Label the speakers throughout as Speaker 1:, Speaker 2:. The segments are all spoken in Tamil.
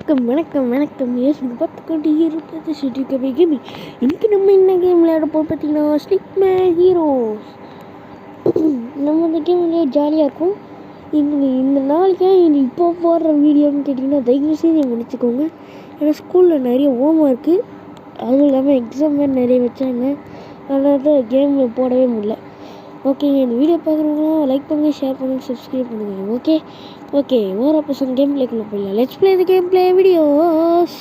Speaker 1: வணக்கம் வணக்கம் வணக்கம் எஸ் பார்த்து கொண்டு இருப்பது சுட்டிகவே கேமி. இன்றைக்கி நம்ம என்ன கேம் விளையாட போகிறோம் பார்த்தீங்கன்னா ஸ்டிக்மேன் ஹீரோஸ். நம்ம இந்த கேம் விளையாட ஜாலியாக இருக்கும். இந்த நாளைக்கு இப்போ போடுற வீடியோன்னு கேட்டிங்கன்னா தயவு செய்து முடிச்சுக்கோங்க. ஏன்னா ஸ்கூலில் நிறைய ஹோம் ஒர்க்கு, அதுவும் இல்லாமல் எக்ஸாம் வேறு நிறைய வச்சாங்க. அதனால தான் கேமில் போடவே முடியல. ஓகேங்க, இந்த வீடியோ பார்க்குறவங்களாம் லைக் பண்ணுங்கள், ஷேர் பண்ணுங்கள், சப்ஸ்கிரைப் பண்ணுங்கள். ஓகே ஓர பசங்க கேம் பிளேக்குள்ள போயிடலாம். Let's play the game play videos.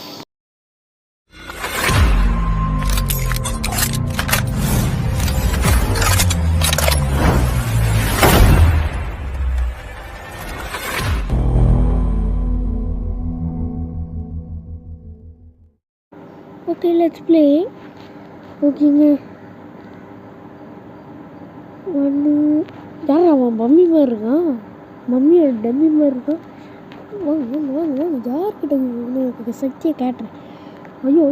Speaker 1: Okay let's play. ஓகேங்க, யார் அவன் மம்மி மாதிரி இருக்கான், மம்மியோட டம்மி மாதிரி இருக்கான். வாங்க யார்கிட்ட உங்களுக்கு சக்தியை காட்டுறேன். ஐயோ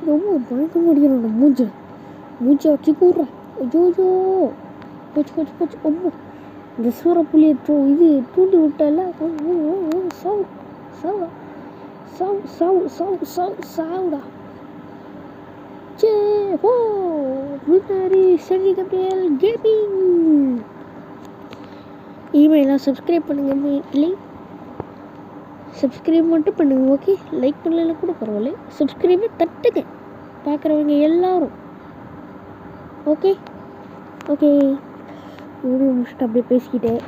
Speaker 1: ரொம்ப பயங்கரமாக அடிக்கிறோம். மூஞ்சை வச்சு கூடுறேன். ஐயோ போச்சு அம்மா. இந்த சூறப்புள்ளியை இது தூண்டி விட்டால. சாவுடா. முன்னாடி சரி கபியல் கேமிங். இமெயிலாக சப்ஸ்கிரைப் பண்ணுங்க. இல்லை சப்ஸ்கிரைப் மட்டும் பண்ணுங்க. ஓகே, லைக் பண்ணல கூட பரவாயில்ல, சப்ஸ்கிரைபை தட்டுங்க பார்க்குறவங்க எல்லாரும். ஓகே வீடியோ முடிச்சுட்டு அப்படியே பேசிக்கிட்டேன்.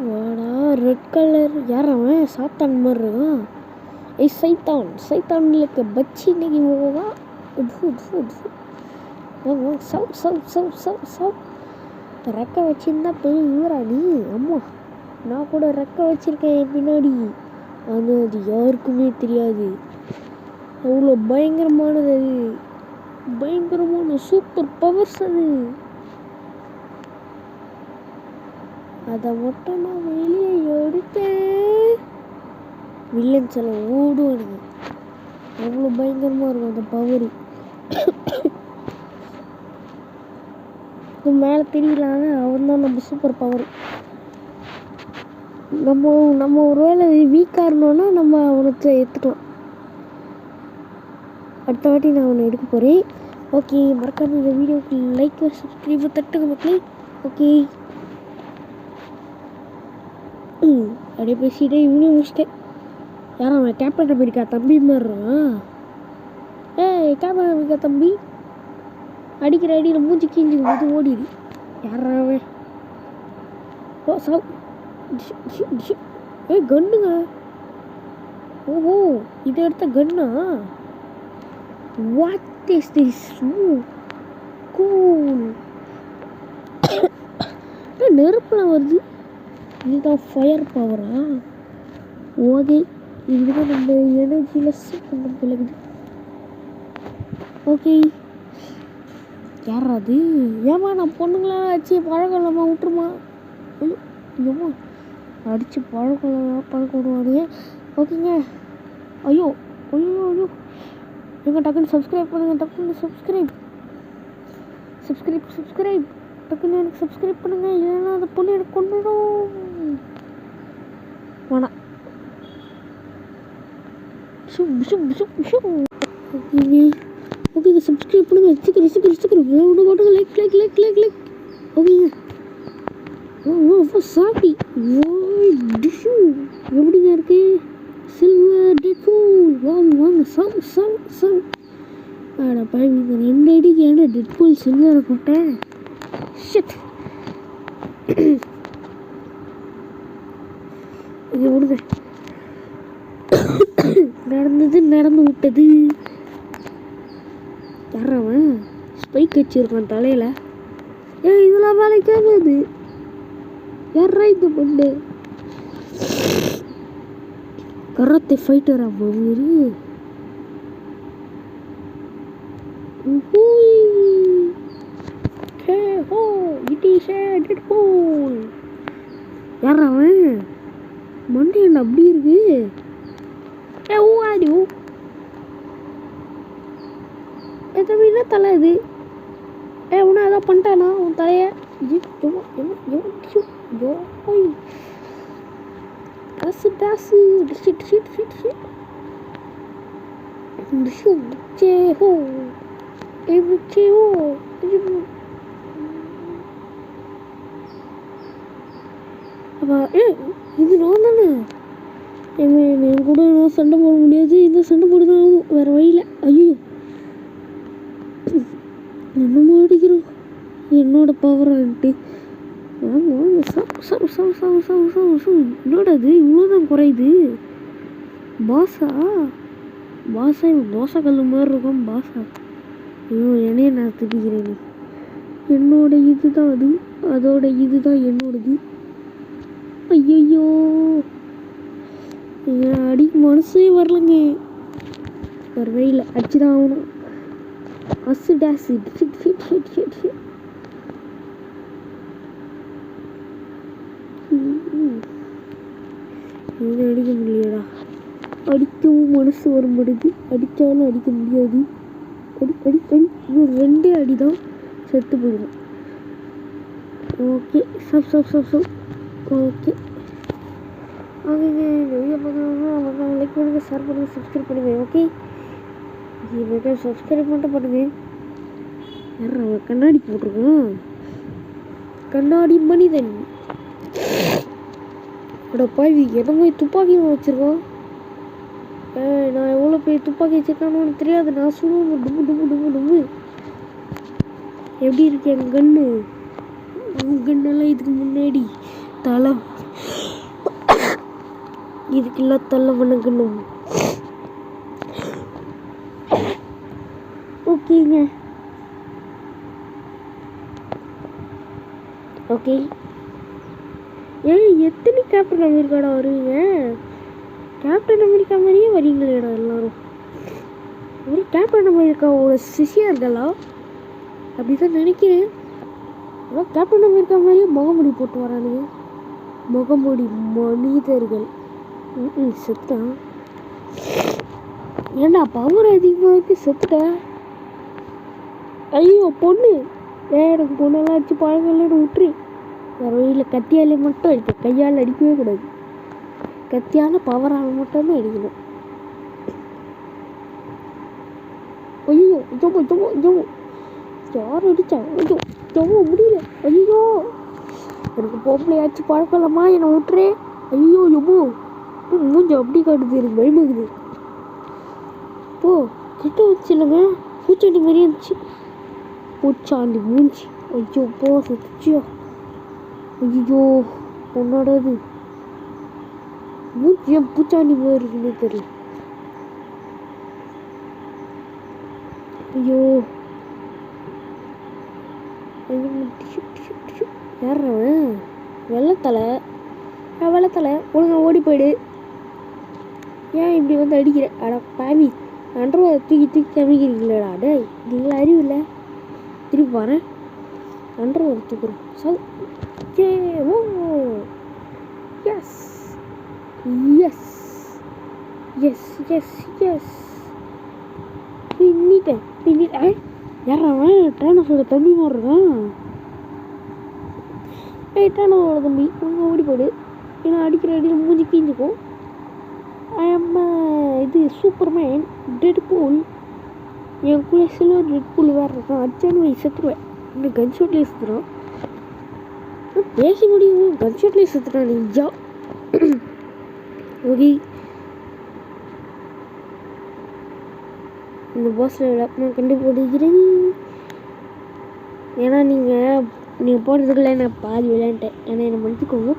Speaker 1: வாடா ரெட் கலர் யார் அவன்? சாத்தான் மாதிரி இருக்கான். சைத்தான் இருக்க பச்சி இன்னைக்கு போவா. ரெக்கை வச்சிருந்தா பெரிய இவரா நீ? அம்மா, நான் கூட ரெக்கை வச்சிருக்கேன் பின்னாடி. ஆனால் அது யாருக்குமே தெரியாது. அவ்வளோ பயங்கரமானது, அது பயங்கரமான சூப்பர் பவர்ஸ். அதை மட்டும் நான் வெளியே எடுத்தேன், வில்லன்ஸ் எல்லாம் ஓடுவானுங்க. அவ்வளோ பயங்கரமாக இருக்கும் அந்த பவர். மேலே தெரியலான அவன் தான் நம்ம சூப்பர் பவர். நம்ம ஒரு வேளை வீக்காக இருந்தோன்னா நம்ம அவனை எடுத்துக்கலாம். அடுத்த வாட்டி நான் அவனை எடுக்க போகிறேன். ஓகே, மறக்காம இந்த வீடியோக்கு லைக் சப்ஸ்கிரைப் தட்டுங்க மக்களே. ஓகே, அப்படியே பேசிட்டே இவனையும் முடிச்சிட்டேன். யாரும் அவன் கேப்டன் அமெரிக்கா தம்பி மாதிரிறான். கேப்டன் அமெரிக்கா தம்பி அடிக்கிற அடியில் மூஞ்சி கீஞ்சி போது ஓடிடு. யாராவே கன்னுங்க. ஓஹோ, இதை எடுத்த கன்னா? What is this? கூல். நெருப்பில் வருது. இதுதான் ஃபயர் பவரா? ஓகே, இதுதான் நம்ம எனர்ஜியில் பண்ண பிள்ளைக்குது. ஓகே, யார் அது? ஏமா நான் பொண்ணுங்களாம் அடிச்சு பழக்கம் இல்லாமல் விட்டுருமா? ஐயோ அடித்து பழக்கம் விடுவானுங்க. ஓகேங்க. ஐயோ எங்கள் டக்குன்னு சப்ஸ்கிரைப் பண்ணுங்கள். டக்குன்னு சப்ஸ்கிரைப் டக்குன்னு எனக்கு சப்ஸ்கிரைப் பண்ணுங்கள். இல்லைன்னா அந்த பொண்ணு எனக்கு கொண்டுடும். வேணாம். ஓகேங்க, சப்ஸ்கிரைப் பண்ணுங்கள். சீக்கிரம் விட மாட்டோங்க. லைக். ஓகேங்க. சாப்பி எப்படிங்க இருக்கு? Silver Deadpool. வாங்க சவு. ஆடா பழவிங்க, 2 அடிக்கு ஏன்னா டெட்பூல் சில்வரை போட்டேன். ஷிட். இது விடுங்க. நடந்து விட்டது. யாரவன் ஸ்பைக் வச்சிருக்கான் தலையில? இதெல்லாம் வேலை கேட்காது. யாரா இந்த பொண்ணு? கராத்தே ஃபைட்டரா போகுது. யாரா அவன்? மண்டை என்ன அப்படி இருக்கு? என்ன தலை இது? உன்ன ஏதோ பண்ணிட்டானா உன் தலைய? காசு டாசு டிஷி டிஷி டிஷி டிஷி டிஷு டிச்சே ஹோ டிச்சே ஹோ அப்பா இது நான் தானே என் கூட நான் சண்டை போட முடியாது. இந்த சண்டை போடுதான் ஆகும், வேறு வழியில். ஐயோ என்னமோ அடிக்கிறோம் என்னோட பவரான்ட்டு. வாங்க வாங்க என்னோட அது இவ்வளோதான் குறையுது. பாசா இவன் தோசை கல் மாதிரி இருக்கும் பாசா. ஐயோ என்னையே நான் திட்டிக்கிறேன். என்னோட இது தான் அது, அதோட இது தான் என்னோடது. ஐயோ அடிக்க மனசே வரலங்க. வேறு வழியில் அடிச்சுதான் ஆகணும். அசு டாஸு அடிக்க முடியலடா. அடிக்கவும் மனசு வர மாட்டேது, அடித்தாலும் அடிக்க முடியாது. அடி அடி அடி இன்னும் 2 அடி தான் செத்து போயிடும். ஓகே ஓகே ஓகேங்க. நிறைய பார்க்கணுன்னா லைக் பண்ணுங்கள், ஷேர் பண்ணுங்கள், சப்ஸ்கிரைப் பண்ணுங்கள். ஓகே சப்ஸ்கிரைப் மட்டும் பண்ணுங்கள். யார் அவன் கண்ணாடி போட்டிருக்கான்? கண்ணாடி மனிதன். பாவி என்ன மாதிரி துப்பாக்கி வச்சுருக்கான். நான் எவ்வளோ பெரிய துப்பாக்கி வச்சுருக்கான்னு தெரியாது. நான் சொல்லுவேன் டும்மு டும்மு டும்மு டும்மு. எப்படி இருக்கு என் கண்ணு? கண்ணெல்லாம் இதுக்கு முன்னாடி தலை இதுக்கெல்லாம் தலை வணங்கணும். ஓகேங்க ஓகே. எத்தனை கேப்டன் அமெரிக்காடா வருவீங்க? கேப்டன் அமெரிக்கா மாதிரியே வரீங்களேடா எல்லாரும். ஒரு கேப்டன் அமெரிக்காவோட சிஷியர்களா? அப்படி தான் நினைக்கிறேன். ஆனால் கேப்டன் அமெரிக்கா மாதிரியே முகமுடி போட்டு வரானுங்க. முகமுடி மனிதர்கள். செத்தான். ஏண்டா பவர் அதிகமாக இருக்கு, செத்துட்டேன். ஐயோ பொண்ணு. எனக்கு பொண்ணெல்லாம் அடிச்சு பழங்கள்னு விட்டுரு. வேறு வழியில் கத்தியாலே மட்டும் அடிப்பேன், கையால் அடிக்கவே கூடாது. கத்தியால் பவரால் மட்டும்தான் அடிக்கணும். ஐயோ ஜம்மு ஜம்மு ஜம்மு யார் அடித்தா? ஐயோ ஜம்மு முடியல. ஐயோ எனக்கு பொம்பளையாச்சு பழக்கலாமா, என்னை விட்டுறே. ஐயோ ஜம்மு மூஞ்சி அப்படி காட்டுது, எனக்கு பயமாகுது. போ கிட்ட வச்சு இல்லைங்க, பூச்சாண்டி மாதிரியே இருந்துச்சு. பூச்சாண்டி மூஞ்சி. ஐயோ போ சுச்சியோ. ஐயோ உன்னோடது மூஞ்சி ஏன் பூச்சாண்டி மாதிரி இருக்குன்னு தெரியல. ஐயோ யார் வெள்ளத்தலை? வெள்ளத்தலை ஒழுங்கா ஓடி போயிடு. ஏன் இப்படி வந்து அடிக்கிற? அட பாவி, அண்டர்வாதை தூக்கி அமைக்கிறீங்களேடா. டே நீங்களா அறிவு இல்லை? திருப்பி வரேன், அண்டர்வாதை தூக்குறோம். Yes yes yes yes yes பின்னிட்டேன். யாரா ட்ரைனஸோட தம்பி மாதிரி இருக்கான். ட்ரைனஸோட தம்பி ஒழுங்கா ஓடி போயிடு. ஏன்னா அடிக்கிற அடியில் மூஞ்சி கீஞ்சிக்கும். இது சூப்பர்மேன் டெட்பூல். என் கூட சில்வர் டெட்பூல் வேறு இருக்கான். அச்சானு வை செத்துருவேன். இன்னும் கன்ஷாட்லேயே செத்துறான். பேச முடியும், கன்ஷாட்லேயே செத்துறான். நிஜா ஓகே. இந்த பாஸில் நான் கண்டுபிடிக்கிறேன். ஏன்னா நீங்கள் போடுறதுக்குள்ள நான் பாதி விளையாண்டேன். ஏன்னா என்னை மன்னிச்சுக்கோங்க,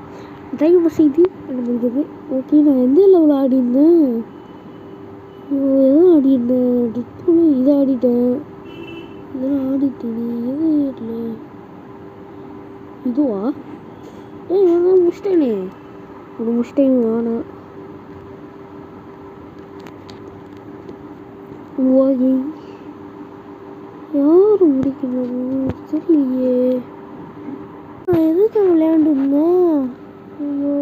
Speaker 1: தயவு செய்து என்னை மன்னிக்கோங்க. ஓகே நான் எந்த லெவலில் ஆடிருந்தேன்? எதுவும் ஆடிருந்தேன், இதை ஆடிட்டேன், இதெல்லாம் ஆடிட்டேன். எதுவும் இல்லை இதுவா? நான் முடிச்சிட்டேனே. ஒரு முடிச்சிட்டேன் வேணாம். ஓகே யார் முடிக்கணும் தெரியலையே. நான் எதுக்கு விளையாண்டுருந்தேன்? ஐயோ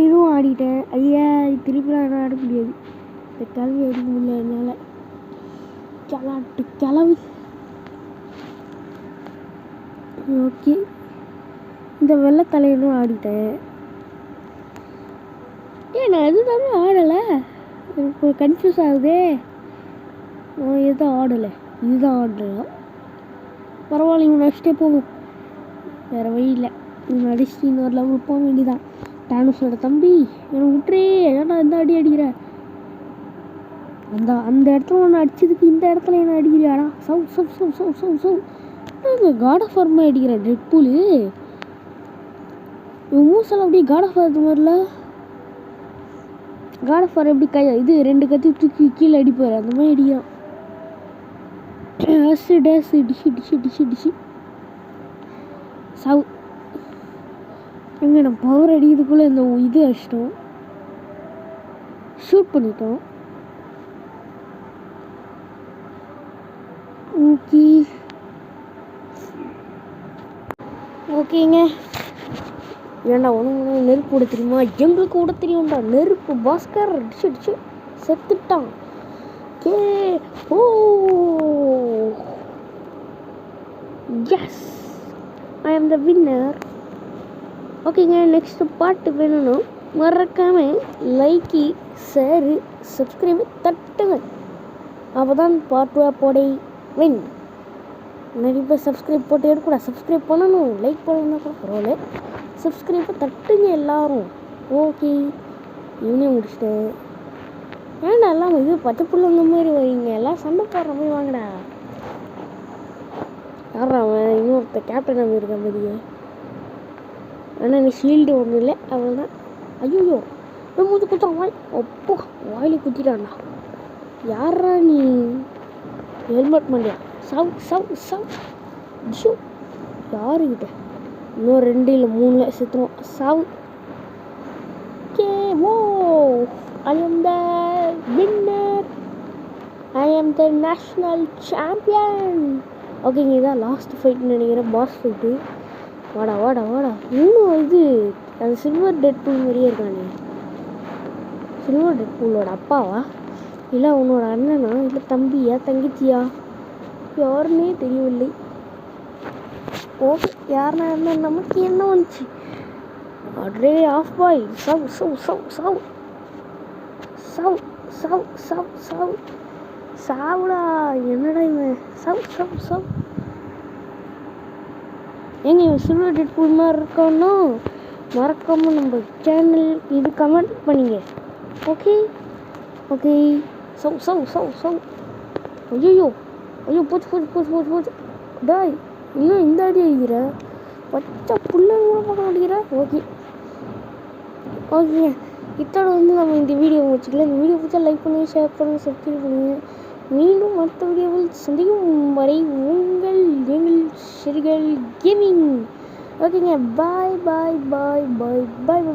Speaker 1: இதுவும் ஆடிட்டேன். ஐயா திருப்பிலாம் என்ன ஆட முடியாது. இந்த கிளவி அடிக்க முடியல என்னால். கிளாட்டு கிளவி. ஓகே இந்த வெள்ளைத்தலையனும் ஆடிட்டேன். நான் எதுதானே ஆடலை, எனக்கு கன்ஃபியூஸ் ஆகுதே. நான் எதுவும் ஆடலை, இதுதான் ஆடலை. பரவாயில்ல, இவன் அடிச்சுட்டே போகும், வேறு வழி இல்லை. இவன் அடிச்சுட்டு இன்னொரு லெவல் போக வேண்டியதான். டானஸோட தம்பி என்னை விட்டுறே, ஏன்னா இந்த அடி அடிக்கிற அந்த இடத்துல ஒன்று அடிச்சதுக்கு இந்த இடத்துல என்ன அடிக்கிறியாடா? சவு சவு சவு சவு சவு சவு. காட் ஆஃப் வார் அடிக்கிற டெட்பூலு. இவன் மூசெல்லாம் அப்படியே காட் ஆஃப் வார் மாதிரில. காட் ஆஃப் வார் எப்படி இது 2 கத்தி தூக்கி கீழே அடிப்பார், அந்த மாதிரி அடிக்கிறான். டேஸு டேஸு டிஷு டிஷு டிஷு டிஷு சவு. எங்கே நம்ம பவர் அடிக்கிறதுக்குள்ளே இந்த இது அடிச்சிட்டோம், ஷூட் பண்ணிட்டோம். ஓகேங்க. ஏண்டா உனக்கு நெருப்பு கூட தெரியுமா? எங்களுக்கு கூட தெரியும்டா நெருப்பு. பாஸ்கர் அடிச்சு அடிச்சு செத்துட்டான். கே ஓ எஸ், ஐ ஆம் த வின்னர். ஓகேங்க, நெக்ஸ்ட் பார்ட் வேணும்னா மறக்காமல் லைக்கு, ஷேரு, சப்ஸ்கிரைபு தட்டுங்க. அப்போ தான் பார்ட் 2 போடை வின். நிறைய பேர் சப்ஸ்கிரைப் போட்டு எடுக்கூடாது, சப்ஸ்கிரைப் பண்ணணும். லைக் பண்ணணும்னா கூட பரவாயில்ல, சப்ஸ்கிரைப்பை தட்டுங்க எல்லாரும். ஓகே, ஈவினிங் முடிச்சிட்டேன். ஏன்டா எல்லாம் இது பச்சை புள்ளங்க மாதிரி வரீங்க, எல்லாம் சண்டை போடுற மாதிரி வாங்கடா. யாரா அவன்? இன்னொருத்த கேப்டன் அங்கே இருக்க மாதிரியே. ஆனால் நீ ஷீல்டு ஒன்றும் இல்லை, அவ்வளோதான். ஐயோ, நான் மூஞ்சி குத்துறான். வாய் அப்போ வாயில குத்திட்டான்டா. யாரா நீ? ஹெல்மெட் மண்டியா? சவ் சவ் சவ் ஜூ. யாருக்கிட்ட? இன்னும் 2 இல்லை 3 செத்துருவோம். சவ். கே ஓ, ஐ ஆம் த வின்னர், ஐ ஆம் த நேஷ்னல் சாம்பியன். ஓகேங்க, இதான் லாஸ்ட் ஃபைட்னு நினைக்கிறேன், பாஸ் ஃபைட்டு. வாடா வாடா வாடா. இன்னும் இது அது சில்வர் டெட்பூல் மாதிரியே இருக்கானே. சில்வர் டெட்பூலோட அப்பாவா, இல்லை உன்னோட அண்ணனா, இல்லை தம்பியா தங்கச்சியா, யாருன்னே தெரியவில்லை. ஓகே, யாருன்னா இருந்தால் நமக்கு என்ன வந்துச்சு? அட்ரே ஆஃப் பாய். சவ் சவ் சவ் சவ் சவ் சவ் சவ் சவ் சாவுடா. என்னடா இவன்? சவ் சவ் சவ். ஏங்க இவன் சில்வர் டெட்பூல் மாதிரி இருக்கான்னா மறக்காமல் நம்ம சேனல் இது கமெண்ட் பண்ணிங்க. Okay okay. சவ் சவ் சவ் சவ். ஐயோ ஐயோ, போச்சு போச்சு போச்சு போச்சு போச்சு. டாய், இன்னும் இந்த அடி அடிக்கிற, பச்சை புள்ளங்க கூட பார்க்க மாட்டேங்கிற. ஓகே ஓகே, இத்தோட நம்ம இந்த வீடியோ வச்சுக்கலாம். இந்த வீடியோ பிடிச்சா லைக் பண்ணுங்கள், ஷேர் பண்ணுங்கள், சப்ஸ்கிரைப் பண்ணுங்கள். மீண்டும் அடுத்த வீடியோவில் சந்திக்கும் வரை எங்கள் சிறுகள் கேமிங். ஓகேங்க, பாய் பாய் பாய் பாய் பாய்.